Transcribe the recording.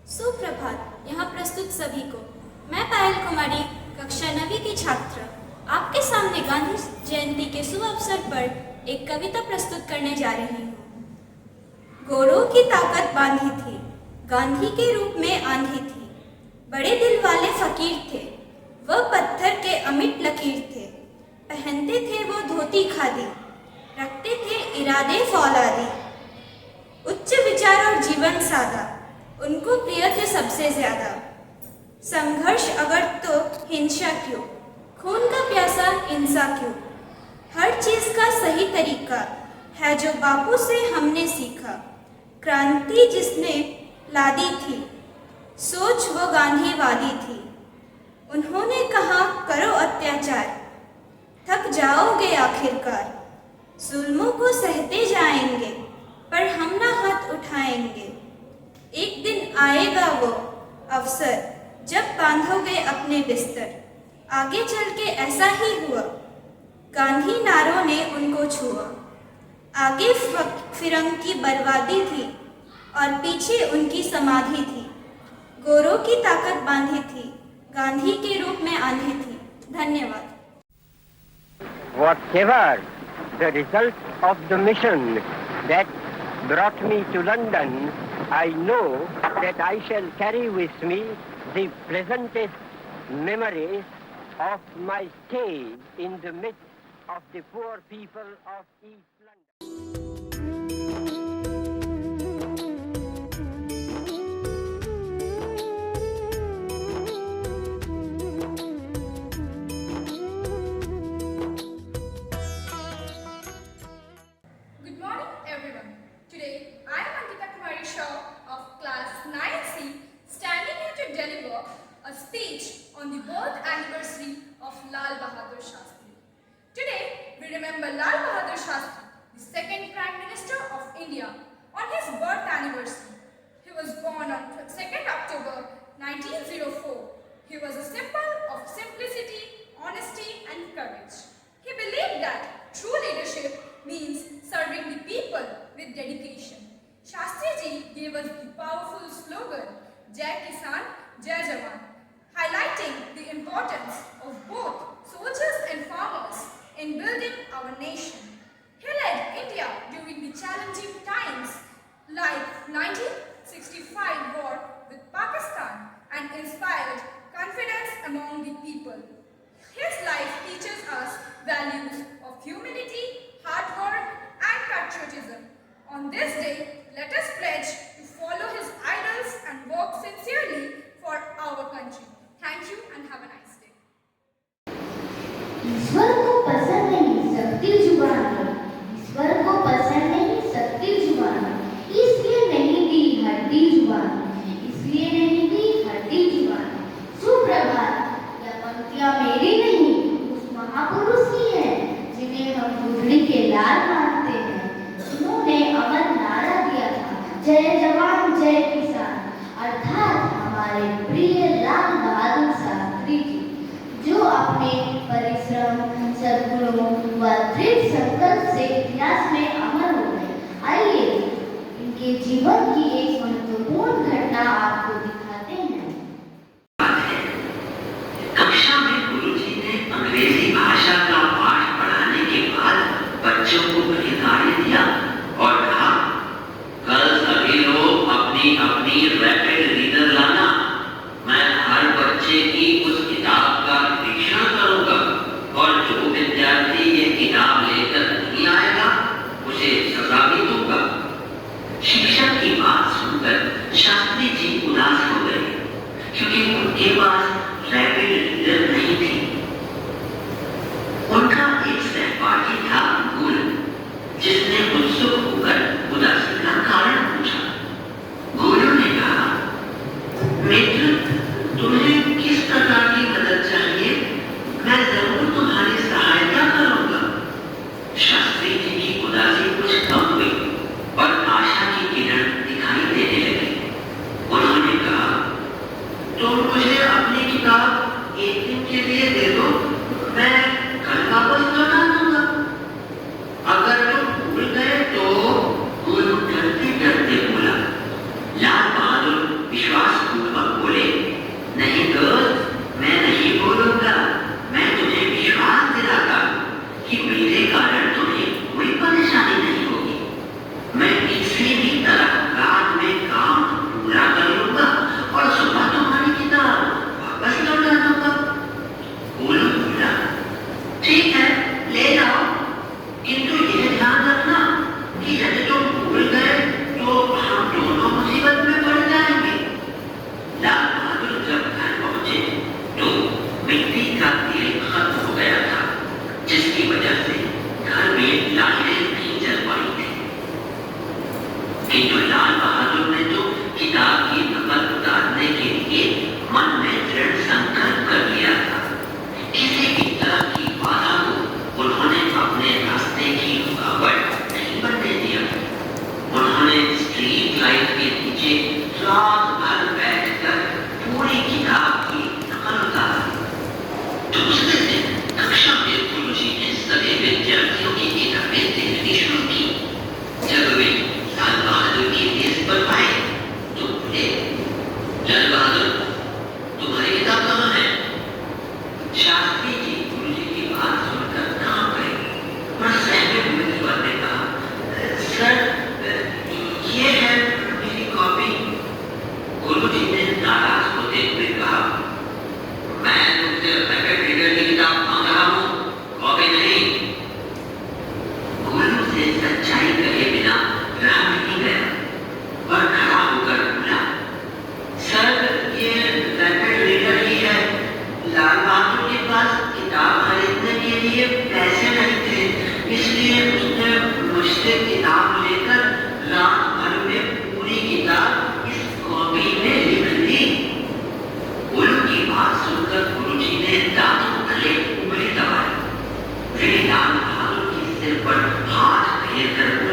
सुप्रभात। यहाँ प्रस्तुत सभी को मैं पायल कुमारी कक्षा 9वीं की छात्र आपके सामने गांधी जयंती के शुभ अवसर पर एक कविता प्रस्तुत करने जा रही हूँ। गोरों की ताकत बांधी थी, गांधी के रूप में आंधी थी। बड़े दिल वाले फकीर थे, वह पत्थर के अमिट लकीर थे। पहनते थे वो धोती खादी, रखते थे इरादे फौलादी। उच्च विचार और जीवन सादा, उनको प्रिय थे सबसे ज्यादा। संघर्ष अगर तो हिंसा क्यों, खून का प्यासा इंसा क्यों। हर चीज का सही तरीका है जो बापू से हमने सीखा। क्रांति जिसने लादी थी, सोच वो गांधीवादी थी। उन्होंने कहा करो अत्याचार, थक जाओगे आखिरकार। जुल्मों को सहते जाएंगे, पर हम ना हाथ उठाएंगे। एक दिन आएगा वो अवसर, जब बांधोगे अपने बिस्तर। आगे चल के ऐसा ही हुआ, गांधी नारों ने उनको छुआ। आगे फिरंग की बर्बादी थी और पीछे उनकी समाधि थी। गोरों की ताकत बांधी थी, गांधी के रूप में आंधी थी। धन्यवाद। Whatever the result of the mission that brought me to London, I know that I shall carry with me the pleasantest memories of my stay in the midst of the poor people of East London. Good morning, everyone. Today, I am Ankita Kumari Shaw of class 9C, standing here to deliver a speech on the birth anniversary of Lal Bahadur Shastri. Today, we remember Lal Bahadur Shastri, the second Prime Minister of India, on his birth anniversary. He was born on 2nd October 1904. He was a symbol of simplicity, honesty, and courage. He believed that true leadership means serving the people with dedication. Shastri Ji gave us the powerful slogan, Jai Kisan, Jai Jawan, highlighting the importance of both soldiers and farmers in building our nation. He led India during the challenging times like 1965 war with Pakistan and inspired confidence among the people. His life teaches us values of humility, hard work, and patriotism. On this day, let us pledge to follow his idols and work sincerely for our country. Thank you and have a nice day. ईश्वर को पसंद नहीं सकती जुबान, ईश्वर को पसंद नहीं सकती जुबान। इसलिए नहीं दी हड्डी जुबान, इसलिए नहीं दी हड्डी जुबान। सुप्रभात, यह पंक्तियां मेरी नहीं, उस महापुरुष की है जिन्हें हम गुजरी के लाल मानते हैं। उन्होंने अमर नारा दिया था, जय जवान जय किसान, अर्थात हमारे प्रिय लाल बहादुर शास्त्री जी, जो अपने परिश्रम, सद्गुणों व दृढ़ संकल्प से इतिहास में अमर हो गए। आइए इनके जीवन की एक महत्वपूर्ण घटना आपको दिखाते हैं। कक्षा में गुरुजी ने अंग्रेजी भाषा का पाठ पढ़ाने के बाद बच्चों को अधिकार दिया और कहा, कल सभी लोग अपनी अपनी रैपिड रीडर लाना। मैं हर बच्चे की उस किताब का निरीक्षण करूंगा और जो विद्यार्थी ये किताब लेकर नहीं आएगा उसे सजा भी दूंगा। शिक्षक की बात सुनकर शास्त्री जी उदास हो गए, क्योंकि उनके पास रैपिड रीडर नहीं थी। उनका एक सहपाठी था अंकुल, जिसने उत्सुक होकर मुझसे सच्चाई कहे बिना रह नहीं गया और खड़ा होकर बोला, सर ये रैपिड रीडर ही है। लाल बहादुर के पास किताब खरीदने के लिए पैसे नहीं थे, इसलिए उसने मुझसे किताब लेकर रात भर में पूरी किताब इस कॉपी में लिख ली। गुरु की बात सुनकर गुरुजी ने दांतों तले उंगली दबाई। वे लाल बहादुर के सिर पर हाथ फेर कर